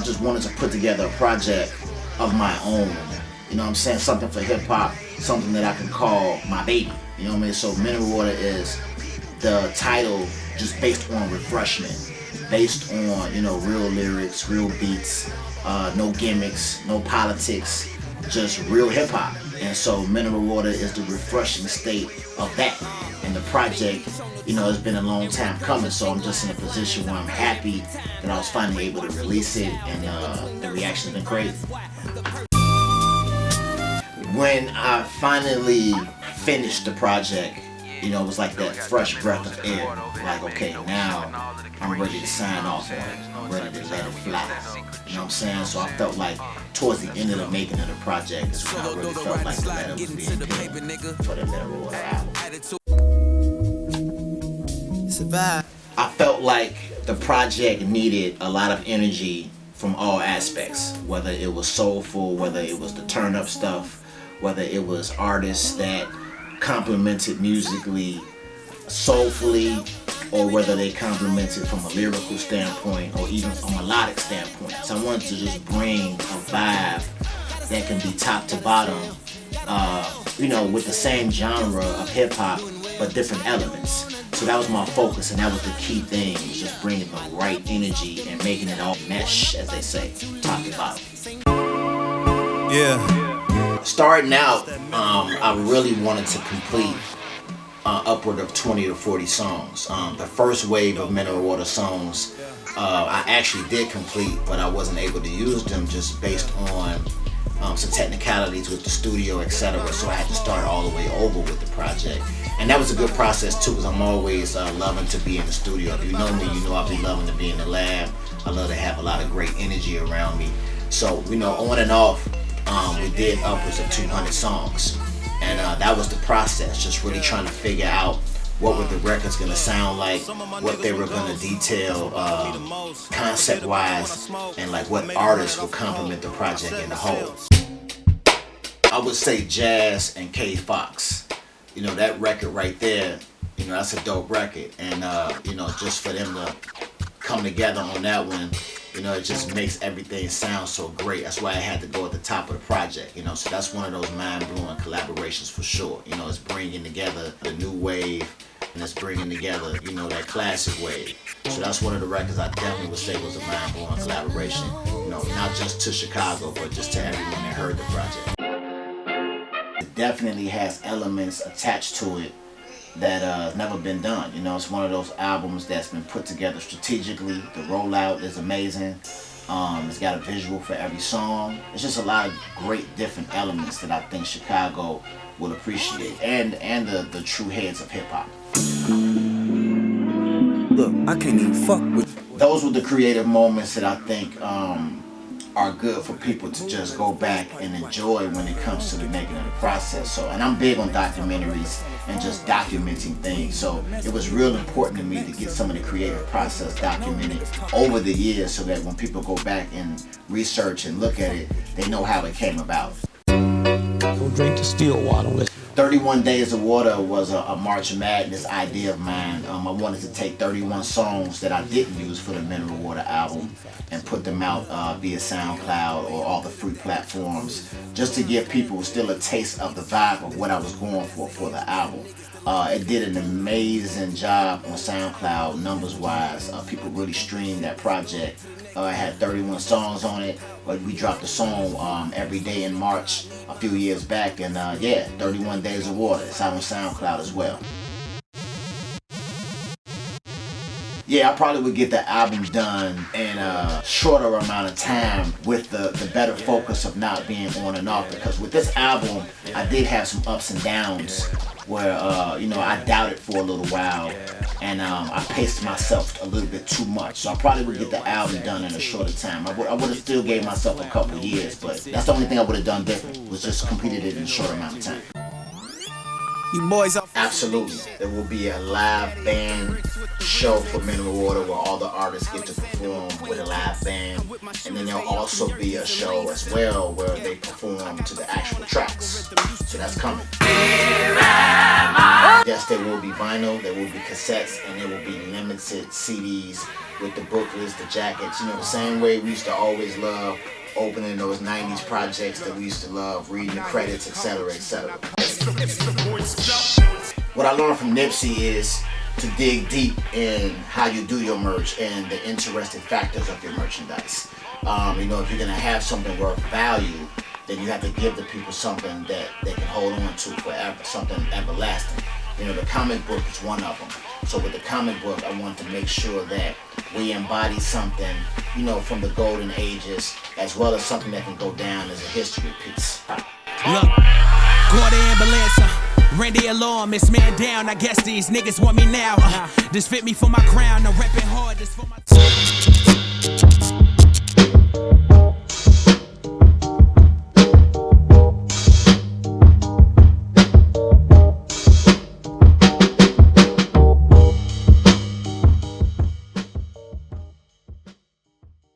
just wanted to put together a project of my own. You know what I'm saying? Something for hip hop, something that I can call my baby. You know what I mean? So Mineral Water is the title just based on refreshment, based on, you know, real lyrics, real beats, no gimmicks, no politics, just real hip hop. And so Mineral Water is the refreshing state of that. And the project, you know, it's been a long time coming, so I'm just in a position where I'm happy that I was finally able to release it, and the reaction's been great. When I finally finished the project, you know, it was like that fresh breath of air. Like, okay, now I'm ready to sign off on it. I'm ready to let it fly. You know what I'm saying? So I felt like towards the end of the making of the project is when I really felt like the letter was being pinned for the Mineral Water album. I felt like the project needed a lot of energy from all aspects, whether it was soulful, whether it was the turn up stuff, whether it was artists that complimented musically, soulfully, or whether they complimented from a lyrical standpoint or even a melodic standpoint. So I wanted to just bring a vibe that can be top to bottom, you know, with the same genre of hip hop, but different elements. So that was my focus, and that was the key thing, was just bringing the right energy and making it all mesh, as they say, top to bottom. Yeah. Starting out, I really wanted to complete upward of 20 to 40 songs. The first wave of Mineral Water songs, I actually did complete, but I wasn't able to use them just based on some technicalities with the studio, etc. So I had to start all the way over with the project. And that was a good process too, because I'm always loving to be in the studio. If you know me, you know I'll be loving to be in the lab. I love to have a lot of great energy around me. So, you know, on and off, we did upwards of 200 songs. And that was the process, just really trying to figure out what were the records going to sound like, what they were going to detail concept-wise, and like what artists would complement the project in the whole. I would say Jazz and K Fox. You know, that record right there, you know, that's a dope record. And, you know, just for them to come together on that one, you know, it just makes everything sound so great. That's why I had to go at the top of the project, you know. So that's one of those mind-blowing collaborations for sure. You know, it's bringing together the new wave, and it's bringing together, you know, that classic wave. So that's one of the records I definitely would say was a mind-blowing collaboration. You know, not just to Chicago, but just to everyone that heard the project. It definitely has elements attached to it that has never been done. You know, it's one of those albums that's been put together strategically. The rollout is amazing. It's got a visual for every song. It's just a lot of great different elements that I think Chicago will appreciate, and the true heads of hip hop. Look, I can't even fuck with. Those were the creative moments that I think are good for people to just go back and enjoy when it comes to the making of the process. So, and I'm big on documentaries and just documenting things. So it was real important to me to get some of the creative process documented over the years, so that when people go back and research and look at it, they know how it came about. Don't drink the still water. 31 Days of Water was a March Madness idea of mine. I wanted to take 31 songs that I didn't use for the Mineral Water album and put them out via SoundCloud or all the free platforms, just to give people still a taste of the vibe of what I was going for the album. It did an amazing job on SoundCloud numbers-wise. People really streamed that project. I had 31 songs on it, but we dropped a song every day in March a few years back, and yeah, 31 Days of Water. It's out on SoundCloud as well. Yeah, I probably would get the album done in a shorter amount of time with the better focus of not being on and off, because with this album, I did have some ups and downs where, you know, I doubted for a little while, and I paced myself a little bit too much. So I probably would get the album done in a shorter time. I would have still gave myself a couple years, but that's the only thing I would have done different, was just completed it in a short amount of time. You boys up? Absolutely. There will be a live band show for Mineral Water where all the artists get to perform with a live band, and then there'll also be a show as well where they perform to the actual tracks. So that's coming. Yes, there will be vinyl, there will be cassettes, and there will be limited CDs with the booklets, the jackets. You know, the same way we used to always love opening those 90s projects that we used to love, reading the credits, etc., etc. What I learned from Nipsey is to dig deep in how you do your merch and the interesting factors of your merchandise. You know, if you're gonna have something worth value, then you have to give the people something that they can hold on to forever, something everlasting. You know, the comic book is one of them. So with the comic book, I want to make sure that we embody something, you know, from the golden ages, as well as something that can go down as a history piece. Look, call the ambulance, ring the alarm, it's man down. I guess these niggas want me now. This fit me for my crown, I'm repping hard, this for my